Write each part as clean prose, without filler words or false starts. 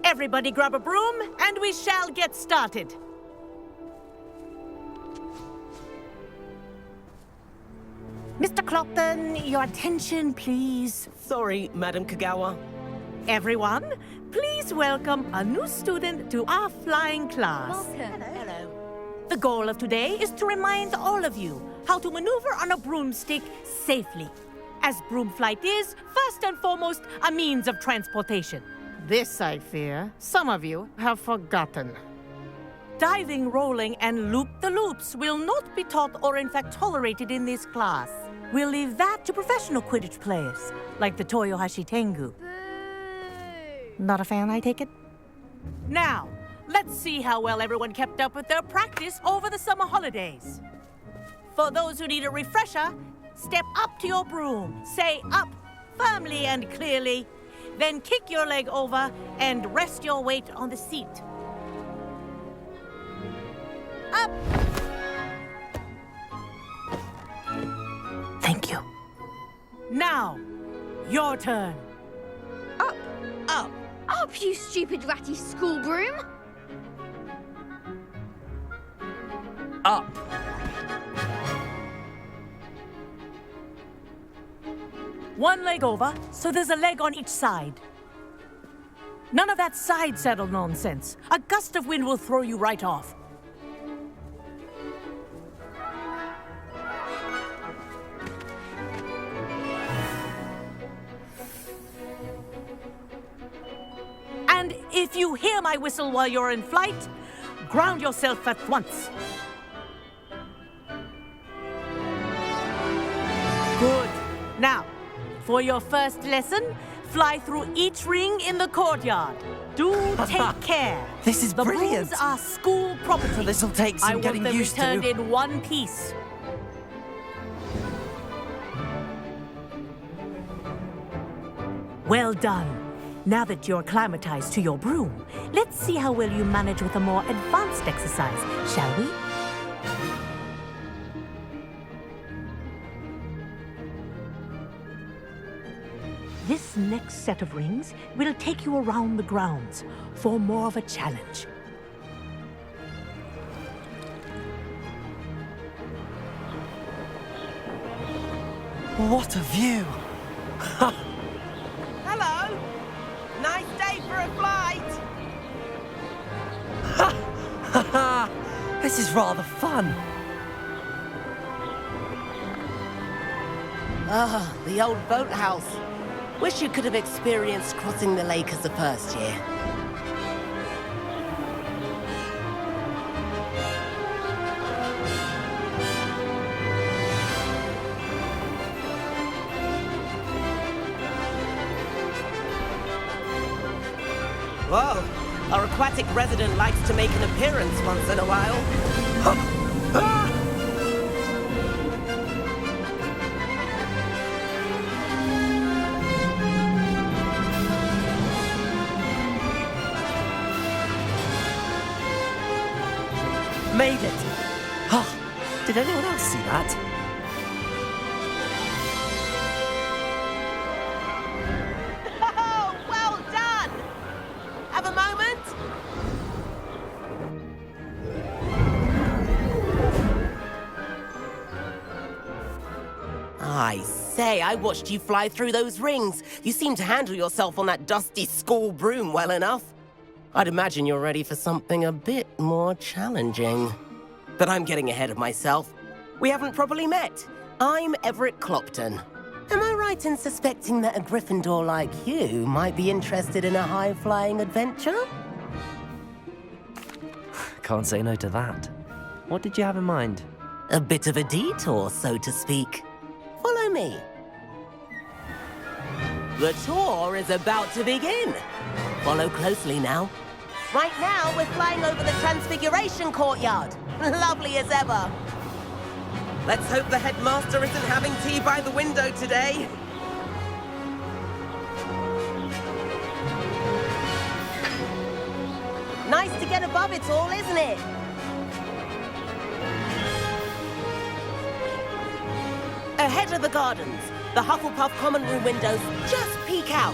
Everybody grab a broom, and we shall get started. Mr. Clopton, your attention, please. Sorry, Madam Kagawa. Everyone, please welcome a new student to our flying class. Welcome. Hello. The goal of today is to remind all of you how to maneuver on a broomstick safely, as broom flight is, first and foremost, a means of transportation. This, I fear, some of you have forgotten. Diving, rolling, and loop-the-loops will not be taught or in fact tolerated in this class. We'll leave that to professional Quidditch players, like the Toyohashi Tengu. Not a fan, I take it? Now, let's see how well everyone kept up with their practice over the summer holidays. For those who need a refresher, step up to your broom, say up firmly and clearly, then kick your leg over and rest your weight on the seat. Up! Thank you. Now, your turn. Up. Up. Up, you stupid ratty school broom. Up. One leg over, so there's a leg on each side. None of that side saddle nonsense. A gust of wind will throw you right off. And if you hear my whistle while you're in flight, ground yourself at once. Good. Now, for your first lesson, fly through each ring in the courtyard. Do take care. This is the brilliant. brooms are school property. This'll take some I want getting them used to. returned in one piece. Well done. Now that you're acclimatized to your broom, let's see how well you manage with a more advanced exercise, shall we? This next set of rings will take you around the grounds for more of a challenge. What a view! Hello! Nice day for a flight! This is rather fun. Ah, the old boathouse. Wish you could have experienced crossing the lake as a first year. Whoa, our aquatic resident likes to make an appearance once in a while. Made it! Oh, did anyone else see that? Oh, well done! Have a moment? I say, I watched you fly through those rings. You seem to handle yourself on that dusty school broom well enough. I'd imagine you're ready for something a bit more challenging. But I'm getting ahead of myself. We haven't properly met. I'm Everett Clopton. Am I right in suspecting that a Gryffindor like you might be interested in a high-flying adventure? Can't say no to that. What did you have in mind? A bit of a detour, so to speak. Follow me. The tour is about to begin. Follow closely now. Right now, we're flying over the Transfiguration Courtyard. Lovely as ever. Let's hope the headmaster isn't having tea by the window today. Nice to get above it all, isn't it? Ahead of the gardens, the Hufflepuff common room windows just peek out.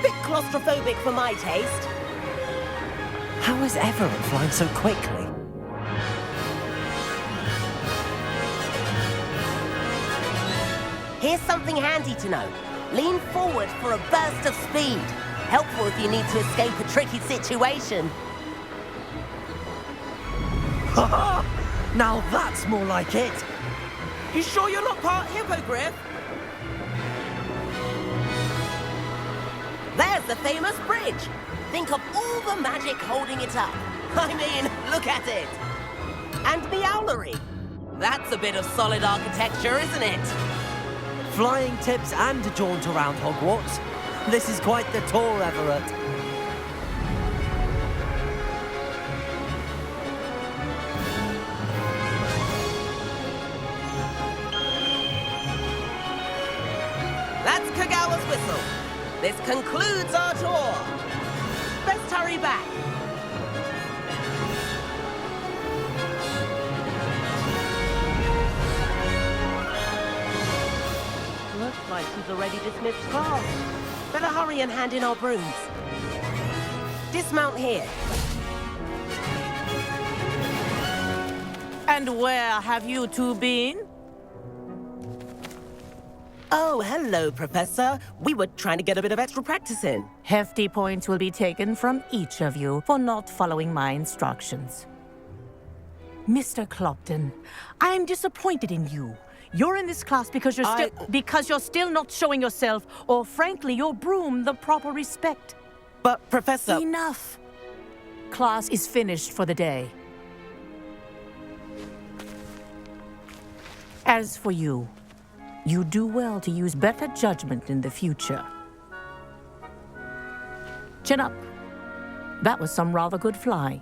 Bit claustrophobic for my taste. How is Everett flying so quickly? Here's something handy to know. Lean forward for a burst of speed. Helpful if you need to escape a tricky situation. Now that's more like it! You sure you're not part hippogriff? There's the famous bridge. Think of all the magic holding it up. I mean, look at it. And the owlery. That's a bit of solid architecture, isn't it? Flying tips and a jaunt around Hogwarts. This is quite the tour, Everett. That's Kagawa's whistle. This concludes our tour. Best hurry back. Looks like she's already dismissed class. Better hurry and hand in our brooms. Dismount here. And where have you two been? Oh, hello, Professor. We were trying to get a bit of extra practice in. Hefty points will be taken from each of you for not following my instructions. Mr. Clopton, I'm disappointed in you. You're in this class because you're still not showing yourself, or frankly, your broom, the proper respect. But, Professor... Enough. Class is finished for the day. As for you, you do well to use better judgment in the future. Chin up. That was some rather good flying.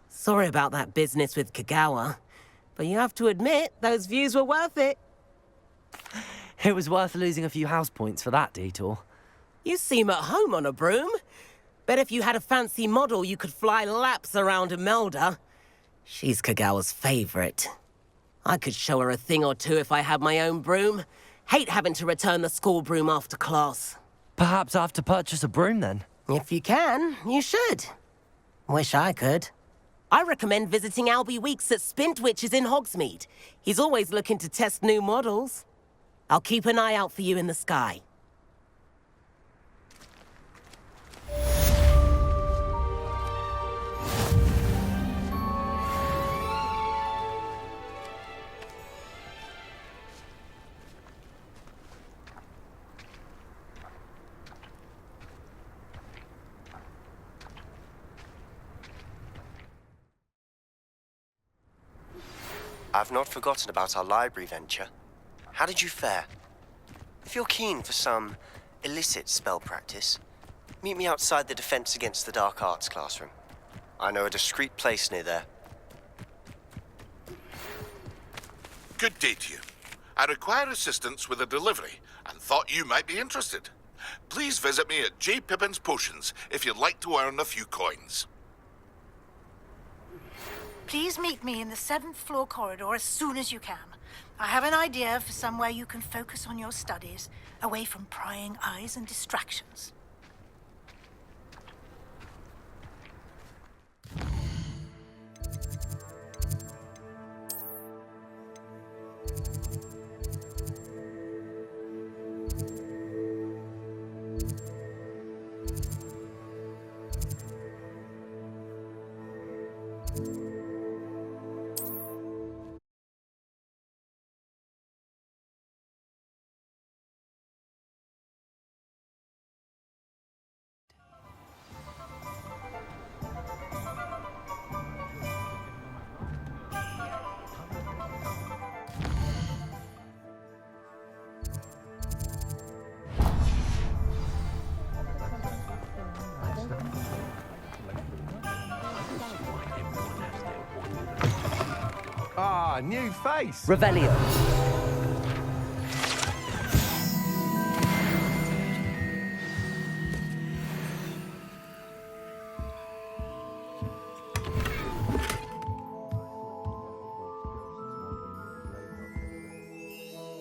Sorry about that business with Kagawa, but you have to admit, those views were worth it. It was worth losing a few house points for that detour. You seem at home on a broom. Bet if you had a fancy model, you could fly laps around Imelda. She's Kagawa's favorite. I could show her a thing or two if I had my own broom. Hate having to return the school broom after class. Perhaps I have to purchase a broom then? If you can, you should. Wish I could. I recommend visiting Albie Weeks at Spintwitches in Hogsmeade. He's always looking to test new models. I'll keep an eye out for you in the sky. I've not forgotten about our library venture. How did you fare? If you're keen for some illicit spell practice, meet me outside the Defense Against the Dark Arts classroom. I know a discreet place near there. Good day to you. I require assistance with a delivery and thought you might be interested. Please visit me at J. Pippin's Potions if you'd like to earn a few coins. Please meet me in the 7th floor corridor as soon as you can. I have an idea for somewhere you can focus on your studies, away from prying eyes and distractions. Ah, new face. Revelio.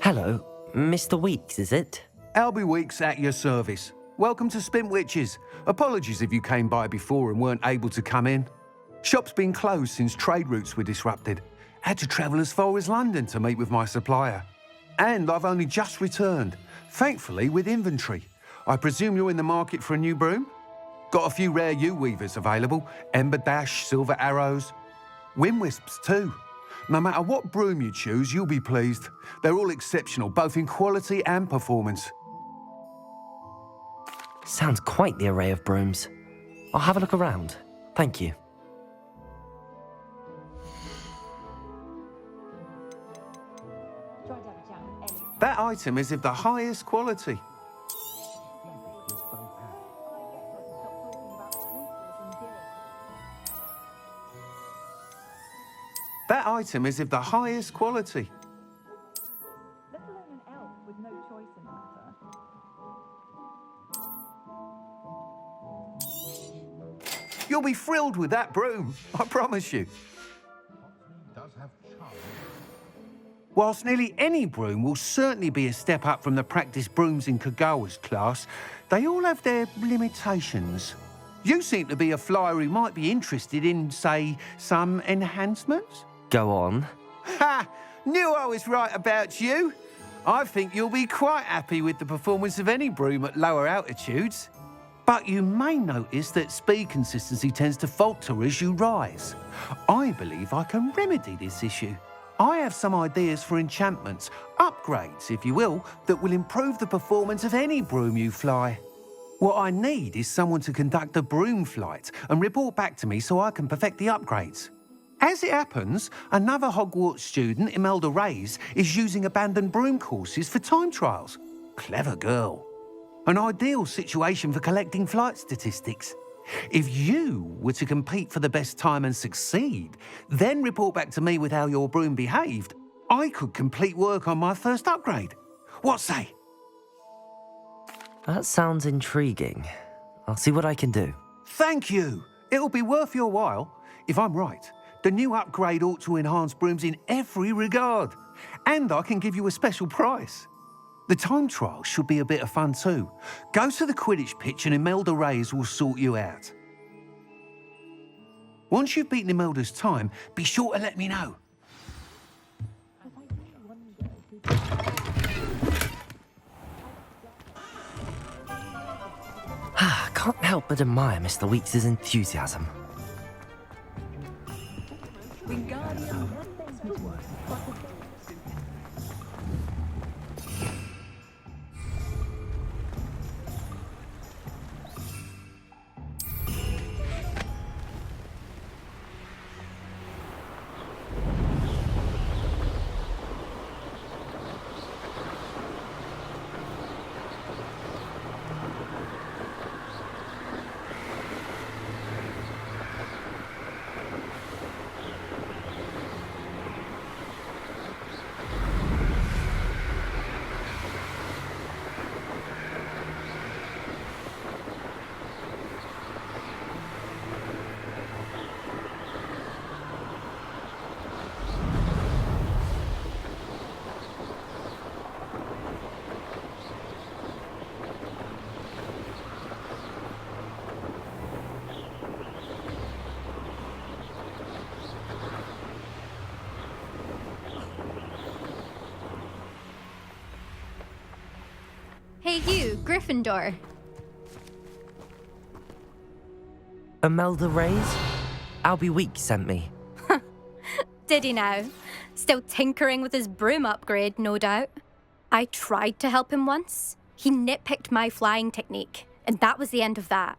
Hello. Mr. Weeks, is it? Albie Weeks at your service. Welcome to Spintwitches. Apologies if you came by before and weren't able to come in. Shop's been closed since trade routes were disrupted. Had to travel as far as London to meet with my supplier. And I've only just returned, thankfully with inventory. I presume you're in the market for a new broom? Got a few rare U-weavers available. Ember Dash, Silver Arrows. Wind Wisps too. No matter what broom you choose, you'll be pleased. They're all exceptional, both in quality and performance. Sounds quite the array of brooms. I'll have a look around. Thank you. That item is of the highest quality. That item is of the highest quality. Let alone an elf with no choice in the matter. You'll be thrilled with that broom, I promise you. Whilst nearly any broom will certainly be a step up from the practice brooms in Kagawa's class, they all have their limitations. You seem to be a flyer who might be interested in, say, some enhancements? Go on. Ha! Knew I was right about you. I think you'll be quite happy with the performance of any broom at lower altitudes. But you may notice that speed consistency tends to falter as you rise. I believe I can remedy this issue. I have some ideas for enchantments, upgrades, if you will, that will improve the performance of any broom you fly. What I need is someone to conduct a broom flight and report back to me so I can perfect the upgrades. As it happens, another Hogwarts student, Imelda Reyes, is using abandoned broom courses for time trials. Clever girl. An ideal situation for collecting flight statistics. If you were to compete for the best time and succeed, then report back to me with how your broom behaved, I could complete work on my first upgrade. What say? That sounds intriguing. I'll see what I can do. Thank you. It'll be worth your while. If I'm right, the new upgrade ought to enhance brooms in every regard. And I can give you a special price. The time trial should be a bit of fun too. Go to the Quidditch pitch and Imelda Reyes will sort you out. Once you've beaten Imelda's time, be sure to let me know. Can't help but admire Mr. Weeks' enthusiasm. Hey you, Gryffindor. Imelda Reyes? Albie Weeks sent me. Did he now? Still tinkering with his broom upgrade, no doubt. I tried to help him once. He nitpicked my flying technique, and that was the end of that.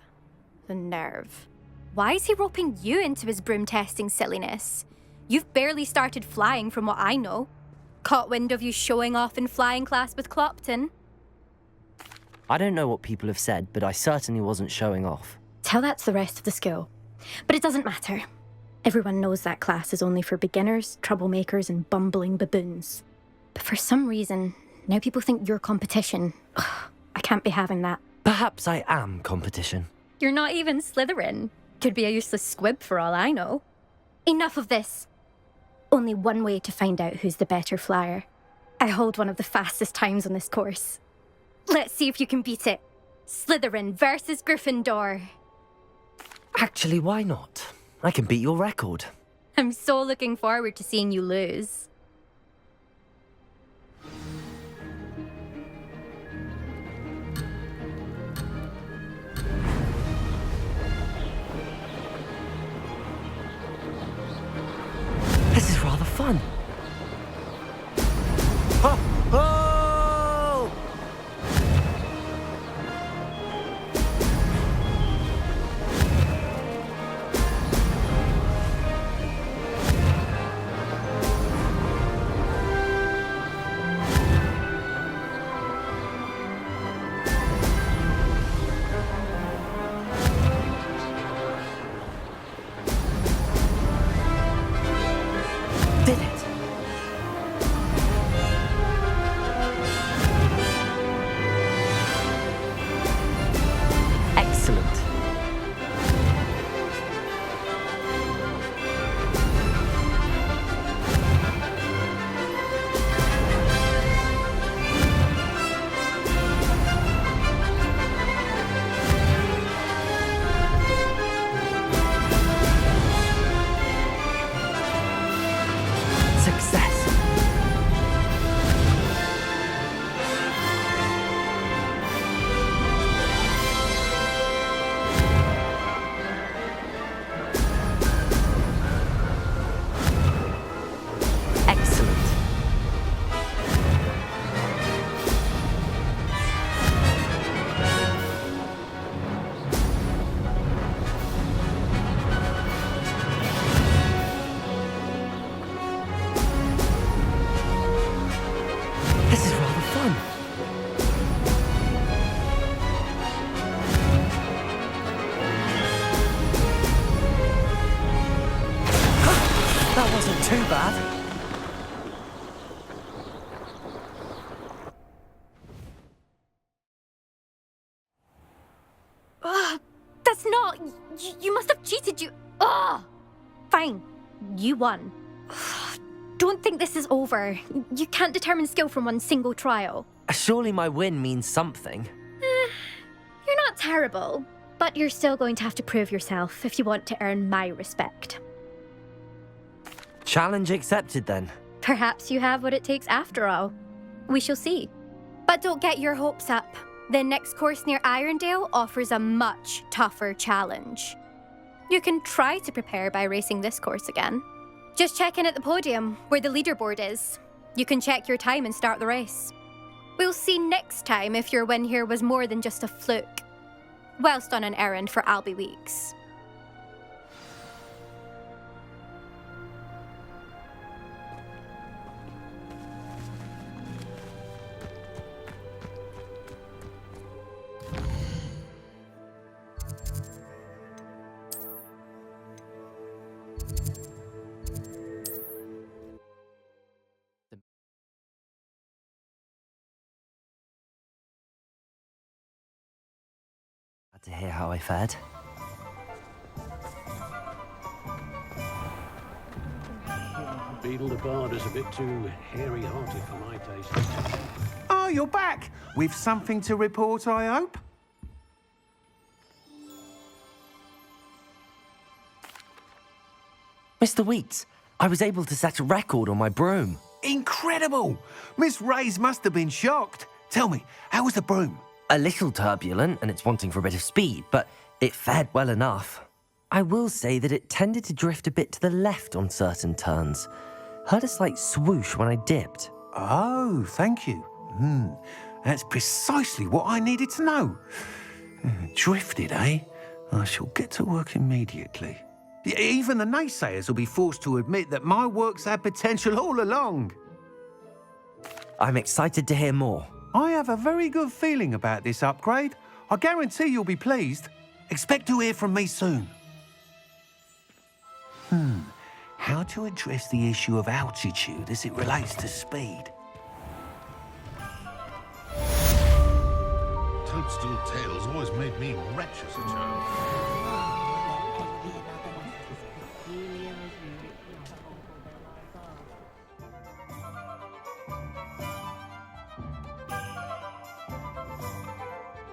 The nerve. Why is he roping you into his broom testing silliness? You've barely started flying from what I know. Caught wind of you showing off in flying class with Clopton. I don't know what people have said, but I certainly wasn't showing off. Tell that to the rest of the school. But it doesn't matter. Everyone knows that class is only for beginners, troublemakers, and bumbling baboons. But for some reason, now people think you're competition. Ugh, I can't be having that. Perhaps I am competition. You're not even Slytherin. Could be a useless squib for all I know. Enough of this. Only one way to find out who's the better flyer. I hold one of the fastest times on this course. Let's see if you can beat it. Slytherin versus Gryffindor. Actually, why not? I can beat your record. I'm so looking forward to seeing you lose. This is rather fun. Oh! Oh! Did it? Excellent. Success. Excellent. This is rather fun. That wasn't too bad. That's not... You must have cheated, you... Ugh! Fine. You won. Don't think this is over. You can't determine skill from one single trial. Surely my win means something. You're not terrible, but you're still going to have to prove yourself if you want to earn my respect. Challenge accepted then. Perhaps you have what it takes after all. We shall see. But don't get your hopes up. The next course near Irondale offers a much tougher challenge. You can try to prepare by racing this course again. Just check in at the podium, where the leaderboard is. You can check your time and start the race. We'll see next time if your win here was more than just a fluke. Whilst on an errand for Albie Weeks. To hear how I fared. Beetle the Bard is a bit too hairy-hearted for my taste. Oh, you're back. With something to report, I hope? Mr. Wheats, I was able to set a record on my broom. Incredible! Miss Ray's must have been shocked. Tell me, how was the broom? A little turbulent and it's wanting for a bit of speed, but it fared well enough. I will say that it tended to drift a bit to the left on certain turns. Heard a slight swoosh when I dipped. Oh, thank you. That's precisely what I needed to know. Drifted, eh? I shall get to work immediately. Even the naysayers will be forced to admit that my work's had potential all along. I'm excited to hear more. I have a very good feeling about this upgrade. I guarantee you'll be pleased. Expect to hear from me soon. How to address the issue of altitude as it relates to speed? Toadstool Tales always made me wretched as a child.